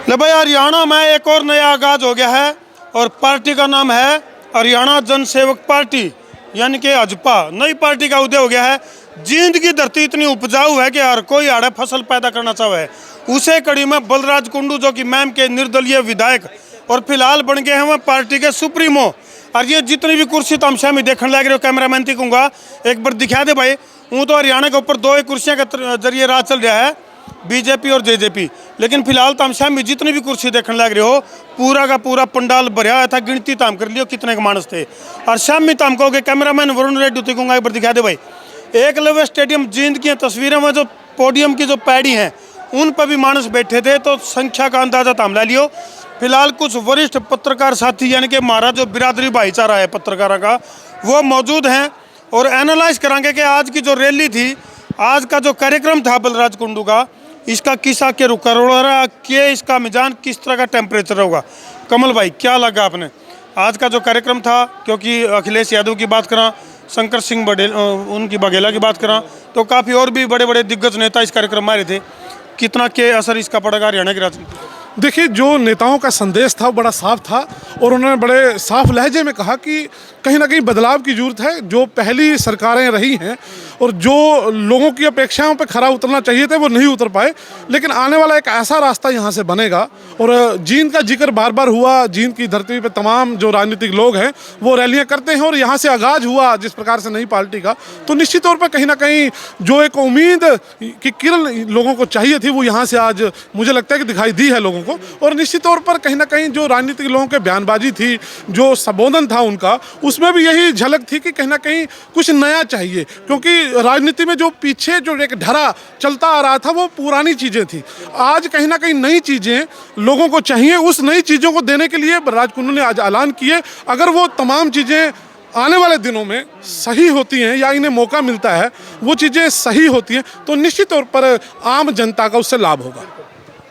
ले भाई, हरियाणा में एक और नया आगाज हो गया है और पार्टी का नाम है हरियाणा जन सेवक पार्टी यानी कि हजपा। नई पार्टी का उदय हो गया है। जींद की धरती इतनी उपजाऊ है कि हर कोई आड़े फसल पैदा करना चाहे है। उसे कड़ी में बलराज कुंडू जो कि मैम के निर्दलीय विधायक और फिलहाल बन गए हैं वह पार्टी के सुप्रीमो। और ये जितनी भी कुर्सी तमशा में देखने लग रहे हो, कैमरामैन थी कहूँगा एक बार दिखा दे भाई। वो तो हरियाणा के ऊपर 2 कुर्सियाँ के जरिए राज चल रहा है, बीजेपी और जेजेपी। लेकिन फिलहाल तामशाह में जितनी भी कुर्सी देखने लग रहे हो, पूरा का पूरा पंडाल भरा हुआ था। गिनती ताम कर लियो कितने के मानस थे। और शाम में ताम कहोगे कैमरामैन वरुण रेड्डी दिखूंगा एक बार दिखा दे भाई। एकलव्य स्टेडियम जींद की तस्वीरें में जो पोडियम की जो पैड़ी हैं उन पर भी मानस बैठे थे, तो संख्या का अंदाजा ताम ला लियो। फिलहाल कुछ वरिष्ठ पत्रकार साथी यानी कि हमारा जो बिरादरी भाईचारा है पत्रकारों का, वो मौजूद हैं और एनालाइज कराएंगे कि आज की जो रैली थी, आज का जो कार्यक्रम था बलराज कुंडू का, इसका किसा के रुख रहा कि इसका मिजान किस तरह का टेम्परेचर होगा। कमल भाई, क्या लगा आपने आज का जो कार्यक्रम था? क्योंकि अखिलेश यादव की बात करा, शंकर सिंह बघेल उनकी बघेला की बात करा, तो काफ़ी और भी बड़े बड़े दिग्गज नेता इस कार्यक्रम में आ रहे थे। कितना के असर इसका पड़ेगा हरियाणा की राजनीति? देखिए, जो नेताओं का संदेश था वो बड़ा साफ था और उन्होंने बड़े साफ लहजे में कहा कि कहीं ना कहीं बदलाव की जरूरत है। जो पहली सरकारें रही हैं और जो लोगों की अपेक्षाओं पर खरा उतरना चाहिए थे वो नहीं उतर पाए, लेकिन आने वाला एक ऐसा रास्ता यहाँ से बनेगा। और जींद का जिक्र बार बार हुआ, जींद की धरती पे तमाम जो राजनीतिक लोग हैं वो रैलियाँ करते हैं और यहाँ से आगाज हुआ जिस प्रकार से नई पार्टी का, तो निश्चित तौर पर कहीं ना कहीं जो एक उम्मीद की किरण लोगों को चाहिए थी वो यहाँ से आज मुझे लगता है कि दिखाई दी है लोगों को। और निश्चित तौर पर कहीं ना कहीं जो राजनीतिक लोगों के बयानबाजी थी, जो संबोधन था उनका, उसमें भी यही झलक थी कि कहीं ना कहीं कुछ नया चाहिए। क्योंकि राजनीति में जो पीछे जो एक ढरा चलता आ रहा था वो पुरानी चीज़ें थी। आज कहीं ना कहीं नई चीज़ें लोगों को चाहिए। उस नई चीज़ों को देने के लिए बलराज कुंडू ने आज ऐलान किए, अगर वो तमाम चीज़ें आने वाले दिनों में सही होती हैं या इन्हें मौका मिलता है वो चीज़ें सही होती हैं, तो निश्चित तौर पर आम जनता का उससे लाभ होगा।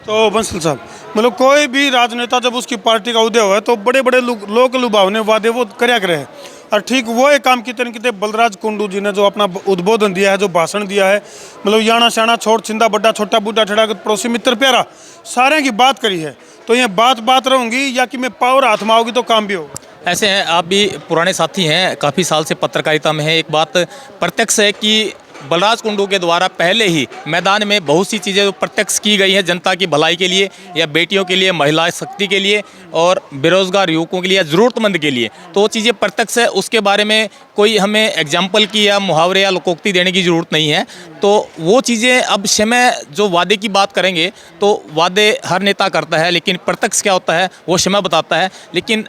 तो बंसल साहब, मतलब कोई भी राजनेता जब उसकी पार्टी का उदय हुआ तो बड़े बड़े लोक लुभावने वादे वो करया करे हैं, और ठीक वो एक काम कितने कितने बलराज कुंडू जी ने जो अपना उद्बोधन दिया है, जो भाषण दिया है, मतलब याना शाना छोड़ छिंदा बड्डा छोटा बूढ़ा ठड़ा पड़ोसी मित्र प्यारा सारे की बात करी है। तो ये बात रहूँगी या कि मैं पावर हाथ में आओगी तो काम भी होगा? ऐसे हैं, आप भी पुराने साथी हैं, काफ़ी साल से पत्रकारिता में हैं। एक बात प्रत्यक्ष है कि बलराज कुंडू के द्वारा पहले ही मैदान में बहुत सी चीज़ें प्रत्यक्ष की गई हैं जनता की भलाई के लिए, या बेटियों के लिए, महिला शक्ति के लिए और बेरोजगार युवकों के लिए, ज़रूरतमंद के लिए। तो वो चीज़ें प्रत्यक्ष है, उसके बारे में कोई हमें एग्जाम्पल की या मुहावरे या लोकोक्ति देने की ज़रूरत नहीं है। तो वो चीज़ें अब समय जो वादे की बात करेंगे तो वादे हर नेता करता है, लेकिन प्रत्यक्ष क्या होता है वो समय बताता है। लेकिन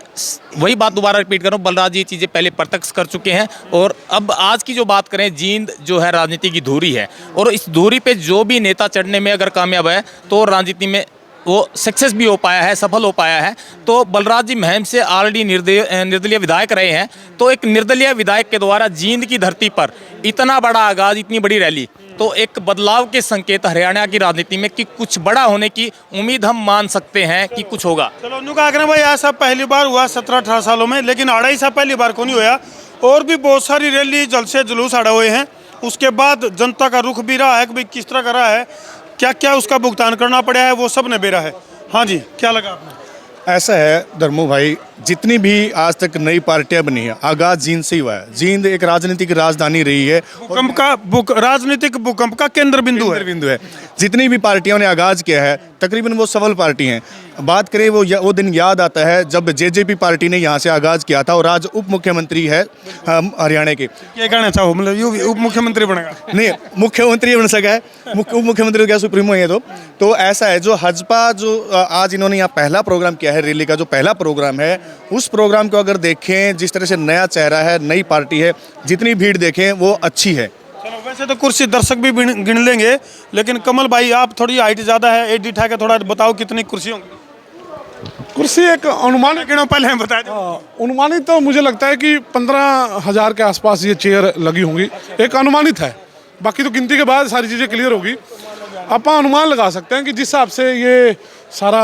वही बात दोबारा रिपीट करूँ, बलराज ये चीज़ें पहले प्रत्यक्ष कर चुके हैं। और अब आज की जो बात करें, जींद जो है राजनीति की धुरी है और इस धुरी पे जो भी नेता चढ़ने में अगर कामयाब है तो राजनीति में वो सक्सेस भी हो पाया है, सफल हो पाया है। तो बलराज जी महम से ऑलरेडी निर्दलीय विधायक रहे हैं, तो एक निर्दलीय विधायक के द्वारा जींद की धरती पर इतना बड़ा आगाज, इतनी बड़ी रैली, तो एक बदलाव के संकेत हरियाणा की राजनीति में कि कुछ बड़ा होने की उम्मीद हम मान सकते हैं कि कुछ होगा। चलो उन्होंने कहा भाई ऐसा पहली बार हुआ 17-18 सालों में, लेकिन आड़ा ही सा पहली बार को नहीं हुआ। और भी बहुत सारी रैली जलसे जुलूस आड़ा हुए हैं। उसके बाद जनता का रुख भी रहा है कि भाई किस तरह का रहा है, क्या क्या उसका भुगतान करना पड़ा है, वो सब ने बेरा है। हाँ जी, क्या लगा आपने? ऐसा है धर्मू भाई, जितनी भी आज तक नई पार्टियां बनी है आगाज जींद से ही हुआ है। जींद एक राजनीतिक राजधानी रही है, राजनीतिक भूकंप का केंद्र बिंदु है। जितनी भी पार्टियों ने आगाज किया है तकरीबन वो सफल पार्टी हैं। बात करें वो दिन याद आता है जब जेजेपी पार्टी ने यहाँ से आगाज किया था और आज उप मुख्यमंत्री है हरियाणा के। क्या कहना चाहो, मतलब उप मुख्यमंत्री बनेगा? नहीं, मुख्यमंत्री बन सका है, उप मुख्यमंत्री क्या सुप्रीमो है। तो ऐसा है, जो हजपा जो आज इन्होंने यहाँ पहला प्रोग्राम किया है, रैली का जो पहला प्रोग्राम है, उस प्रोग्राम को अगर देखें, जिस तरह से नया चेहरा है, नई पार्टी है, जितनी भीड़ देखें वो अच्छी है। चलो, वैसे तो कुर्सी दर्शक भी गिन लेंगे, लेकिन कमल भाई आप थोड़ी हाइट ज़्यादा है, एडिट है, थोड़ा बताओ कितनी कुर्सी होंगी? कुर्सी एक अनुमानित पहले बताए अनुमानित तो मुझे लगता है कि 15,000 के आसपास ये चेयर लगी होंगी। एक अनुमानित है, बाकी तो गिनती के बाद सारी चीज़ें क्लियर होगी। आप अनुमान लगा सकते हैं कि जिस हिसाब से ये सारा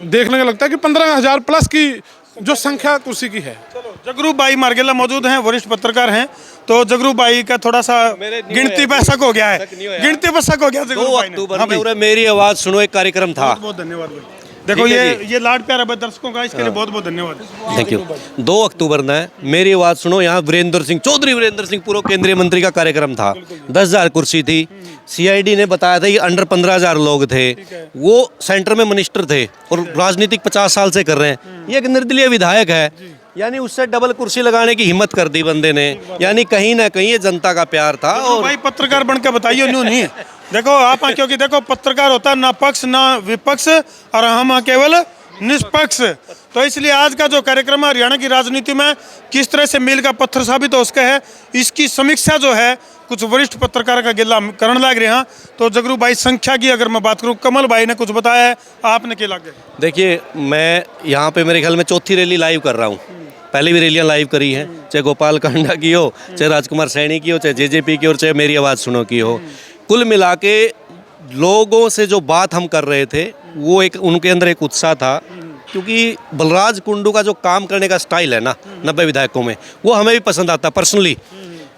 देखने का लगता है कि 15,000 प्लस की जो संख्या कुर्सी की है। चलो, जगरू भाई मार्गेला मौजूद हैं, वरिष्ठ पत्रकार हैं। तो जगरू भाई का थोड़ा सा गिनती पे शक हो गया है, गिनती पे शक हो गया। 2 अक्टूबर में मेरी आवाज़ सुनो एक कार्यक्रम था। बहुत धन्यवाद भाई। देखो ठीक है ये लाड प्यारा दर्शकों का, इसके लिए बहुत बहुत धन्यवाद। Thank you. 2 अक्टूबर ने मेरी आवाज़ सुनो, यहाँ वीरेंद्र सिंह चौधरी, वीरेंद्र सिंह पूर्व केंद्रीय मंत्री का कार्यक्रम था। 10,000 कुर्सी थी। CID ने बताया था ये अंडर 15,000 लोग थे। वो सेंटर में मिनिस्टर थे और राजनीतिक 50 साल से कर रहे हैं। ये एक निर्दलीय विधायक है, यानी उससे डबल कुर्सी लगाने की हिम्मत कर दी बंदे ने। यानी कहीं ना कहीं ये जनता का प्यार था। तो और भाई पत्रकार बनकर बताइए, न्यू नहीं देखो आप, क्योंकि देखो पत्रकार होता है ना पक्ष ना विपक्ष, और हम केवल निष्पक्ष। तो इसलिए आज का जो कार्यक्रम है हरियाणा की राजनीति में किस तरह से मील का पत्थर साबित हो सका है, इसकी समीक्षा जो है कुछ वरिष्ठ पत्रकार का गिला करण लग रहे हैं। तो जगरू भाई संख्या की अगर मैं बात करूं, कमल भाई ने कुछ बताया है, आपने क्या लगे? देखिए, मैं यहाँ पे मेरे ख्याल में चौथी रैली लाइव कर रहा हूँ। पहले भी रैलियाँ लाइव करी हैं, चाहे गोपाल कांडा की हो, चाहे राजकुमार सैनी की हो, चाहे JJP की हो, चाहे मेरी आवाज़ सुनो की हो। कुल मिला के लोगों से जो बात हम कर रहे थे वो एक उनके अंदर एक उत्साह था, क्योंकि बलराज कुंडू का जो काम करने का स्टाइल है ना 90 विधायकों में, वो हमें भी पसंद आता पर्सनली।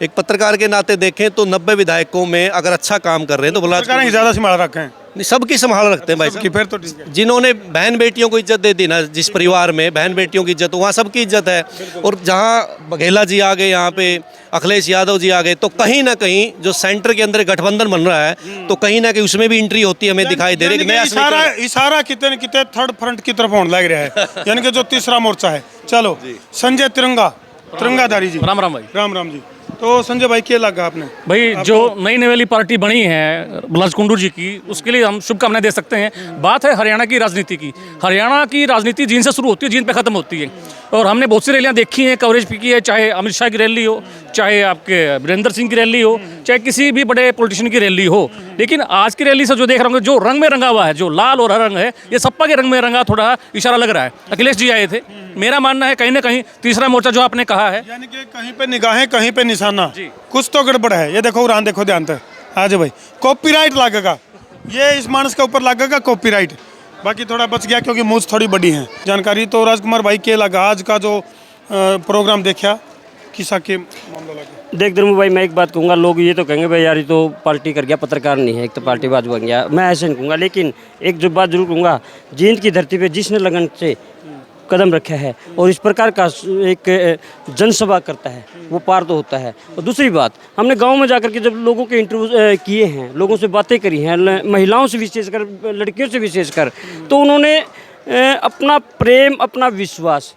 एक पत्रकार के नाते देखें तो 90 विधायकों में अगर अच्छा काम कर रहे हैं तो बलराज सरकार ज़्यादा संभाल रखे हैं, नहीं, सबकी संभाल रखते हैं भाई साहब। फिर तो ठीक है। जिन्होंने बहन बेटियों को इज्जत दे दी ना, जिस परिवार में बहन बेटियों की इज्जत, वहाँ सबकी इज्जत है। और जहाँ बघेला जी आ गए, यहाँ पे अखिलेश यादव जी आ गए, तो कहीं ना कहीं जो सेंटर के अंदर गठबंधन बन रहा है, तो कहीं ना कहीं उसमें भी एंट्री होती है, हमें दिखाई दे रही है। यानी कि इशारा कितने न कितने थर्ड फ्रंट की तरफ होने लग रहा है, यानी कि जो तीसरा मोर्चा है। चलो संजय तिरंगाधारी जी, राम राम भाई। राम राम जी। तो संजय भाई क्या लगा आपने? भाई जो नई नवेली पार्टी बनी है बलराज कुंडू जी की, उसके लिए हम शुभकामनाएं दे सकते हैं। बात है हरियाणा की राजनीति की। हरियाणा की राजनीति जींद से शुरू होती है, जींद पे खत्म होती है। और हमने बहुत सी रैलियां देखी हैं, कवरेज भी की है, चाहे अमित शाह की रैली हो, चाहे आपके वीरेंद्र सिंह की रैली हो, चाहे किसी भी बड़े पॉलिटिशियन की रैली हो। लेकिन आज की रैली से जो देख रहा हूँ, जो रंग में रंगा हुआ है, जो लाल और हरा रंग है, ये सपा के रंग में रंगा थोड़ा इशारा लग रहा है। अखिलेश जी आए थे। मेरा मानना है कहीं ना कहीं तीसरा मोर्चा जो आपने कहा है, यानी कि कहीं पे निगाहें कहीं पे निशाना, कुछ तो गड़बड़ है। ये देखो उड़ान, देखो ध्यान से। हाँ जी भाई, कॉपीराइट लगेगा, ये इस मानस के ऊपर लगेगा कॉपीराइट। बाकी थोड़ा बच गया क्योंकि मूछ थोड़ी बड़ी है जानकारी। तो राजकुमार भाई के लगा आज का जो प्रोग्राम देखा, किसा के मामला लगा? देख धर्मू भाई, मैं एक बात कहूँगा, लोग ये तो कहेंगे भाई यार ये तो पार्टी कर गया, पत्रकार नहीं है, एक तो पार्टीबाज बन गया। मैं ऐसे नहीं कहूँगा, लेकिन एक जो बात जरूर कहूँगा, जींद की धरती पे जिसने लगन से कदम रखा है और इस प्रकार का एक जनसभा करता है, वो पार तो होता है। और दूसरी बात, हमने गांव में जाकर के जब लोगों के इंटरव्यू किए हैं, लोगों से बातें करी हैं, महिलाओं से विशेषकर, लड़कियों से विशेषकर, तो उन्होंने अपना प्रेम, अपना विश्वास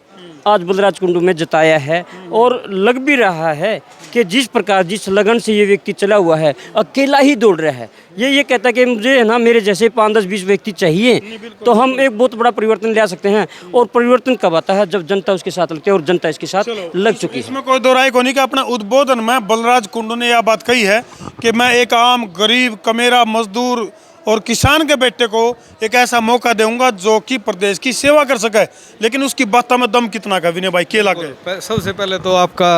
आज बलराज कुंडू में जताया है। और लग भी रहा है कि जिस प्रकार, जिस लगन से ये व्यक्ति चला हुआ है, अकेला ही दौड़ रहा है। ये कहता है कि मुझे है ना मेरे जैसे 5, 10, 20 व्यक्ति चाहिए, तो हम एक बहुत बड़ा परिवर्तन ला सकते हैं। और परिवर्तन कब आता है? जब जनता उसके साथ लगती है, और जनता इसके साथ लग चुकी है। इसमें कोई दो राय को नहीं कि अपना उद्बोधन में बलराज कुंडू ने यह बात कही है कि मैं एक आम गरीब कमेरा मजदूर और किसान के बेटे को एक ऐसा मौका दूंगा जो कि प्रदेश की सेवा कर सके। लेकिन उसकी बातों में दम कितना का? विनय भाई के लगे? सबसे पहले तो आपका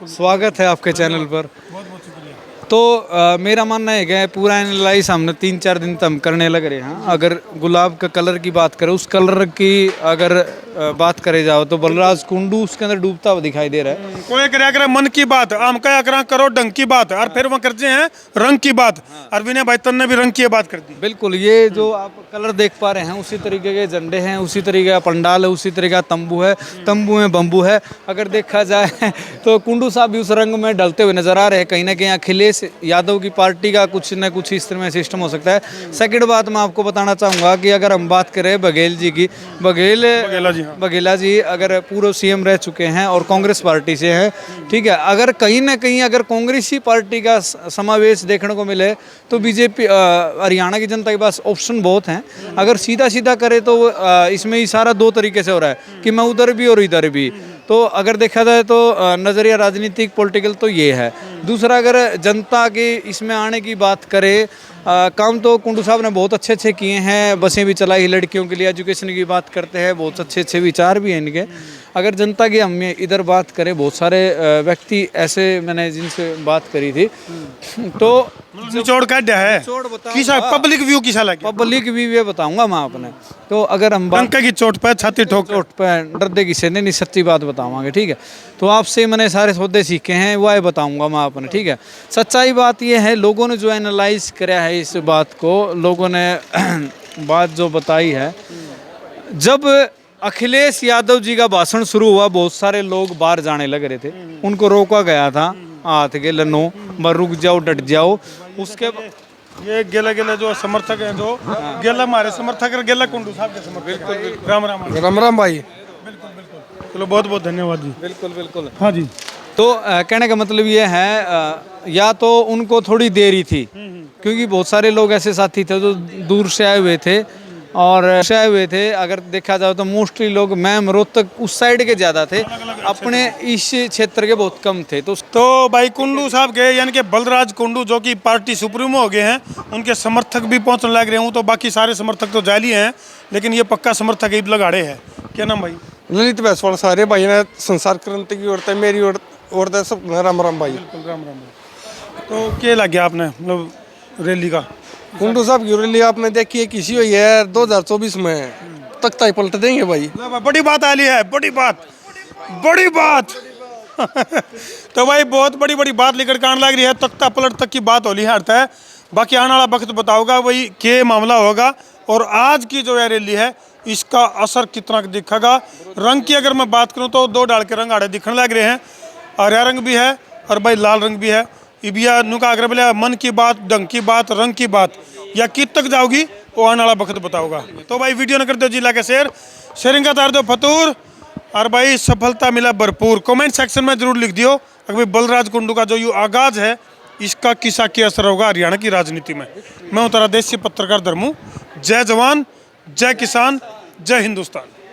स्वागत है आपके चैनल पर। तो मेरा मानना है कि पूरा एनालाइज हमने 3-4 दिन तक हम करने लग रहे हैं। अगर गुलाब का कलर की बात करें, उस कलर की अगर बात करे जाओ तो बलराज कुंडू उसके अंदर डूबता हुआ दिखाई दे रहा है। कोई करे मन की बात, आम क्या करो ढंग की बात, और फिर वो करते हैं रंग की बात। और विनय भाई तन्ने भी रंग की बात कर दी। बिल्कुल, ये जो आप कलर देख पा रहे हैं, उसी तरीके के झंडे हैं, उसी तरीके का पंडाल है, उसी तरीके का तंबू है, तंबू में बम्बू है। अगर देखा जाए तो कुंडू साहब भी उस रंग में ढलते हुए नजर आ रहे हैं। कहीं ना कहीं अखिलेश यादव की पार्टी का कुछ न कुछ इस तरह में सिस्टम हो सकता है। सेकंड बात मैं आपको बताना चाहूँगा कि अगर हम बात करें बघेल जी की, बघेला जी अगर पूर्व CM रह चुके हैं और कांग्रेस पार्टी से हैं, ठीक है। अगर कहीं ना कहीं अगर कांग्रेसी पार्टी का समावेश देखने को मिले तो बीजेपी, हरियाणा की जनता के पास ऑप्शन बहुत हैं। अगर सीधा सीधा करे तो इसमें इशारा 2 तरीके से हो रहा है कि मैं उधर भी और इधर भी। तो अगर देखा जाए तो नज़रिया राजनीतिक पॉलिटिकल तो ये है। दूसरा, अगर जनता के इसमें आने की बात करें, काम तो कुंडू साहब ने बहुत अच्छे किए हैं। बसें भी चलाई लड़कियों के लिए, एजुकेशन की बात करते हैं, बहुत अच्छे विचार भी हैं इनके। अगर जनता की हम इधर बात करें, बहुत सारे व्यक्ति ऐसे मैंने जिनसे बात करी थी, तो निचोड़ का है किसा पब्लिक व्यू किसा लगे? पब्लिक व्यू ये बताऊंगा मैं आपने। तो अगर हम बात की चोट पे छाती ठोक चोट पे डरदे किसे नहीं, सच्ची बात बताऊंगे, ठीक है। तो आपसे मैंने सारे सौदे सीखे हैं, वह बताऊंगा मैं आपने, ठीक है। सच्चाई बात ये है, लोगों ने जो एनालाइज कराया है इस बात को, लोगों ने बात जो बताई है जब अखिलेश यादव जी का भाषण शुरू हुआ बहुत सारे लोग बाहर जाने लग रहे थे, उनको रोका गया था, हाथ के लनो बर रुक जाओ डट जाओ। उसके ये गेला गेला जो समर्थक हैं, जो गेला हमारे समर्थक और गेला कुंडू साहब के समर्थक, राम राम राम राम भाई। चलो बहुत बहुत धन्यवाद जी। बिल्कुल बिल्कुल। हाँ जी। तो कहने का मतलब ये है या तो उनको थोड़ी देरी थी, क्योंकि बहुत सारे लोग ऐसे साथी थे जो दूर से आए हुए थे और अगर देखा जाए तो मोस्टली लोग मैम रोहतक उस साइड के ज़्यादा थे, अपने इस क्षेत्र के बहुत कम थे। तो भाई कुंडू साहब के यानी कि बलराज कुंडू जो कि पार्टी सुप्रीमो हो गए हैं, उनके समर्थक भी पहुंचने लग रहे हूँ। तो बाकी सारे समर्थक तो जाली हैं, लेकिन ये पक्का समर्थक ईद लगाड़े हैं। क्या नाम भाई? ललित बैसवाल सारे भाई ने संसार क्रांति की ओर मेरी ओर सब राम राम भाई। राम राम। तो क्या लग गया आपने मतलब रैली का? कुंडू साहब की रैली आपने देखी है, किसी हुई है 2024 में तख्ता ही पलट देंगे भाई। बड़ी बात आली है, बड़ी बात बड़ी बात तो भाई बहुत बड़ी बड़ी बात लेकर के आने लग रही है, तख्ता पलट तक की बात होली है। अर्थ है बाकी आने वाला वक्त बताओगा भाई क्या मामला होगा। और आज की जो है रैली है इसका असर कितना दिखेगा। रंग की अगर मैं बात करूं तो 2 डाल के रंग आड़े दिखने लग रहे हैं, हरा रंग भी है और भाई लाल रंग भी है। इबिया नुका अगर बोले मन की बात, ढंग की बात, रंग की बात या कित तक जाओगी वो आने वाला वक्त बताओगा। तो भाई वीडियो न कर दो जिला के शेयरिंग का तार दो फतूर और भाई सफलता मिला भरपूर। कमेंट सेक्शन में जरूर लिख दियो अगर भाई बलराज कुंडू का जो ये आगाज है इसका किसा क्या असर होगा हरियाणा की राजनीति में। मैं हूँ तारा देसी पत्रकार धर्मू। जय जवान, जय किसान, जय हिंदुस्तान।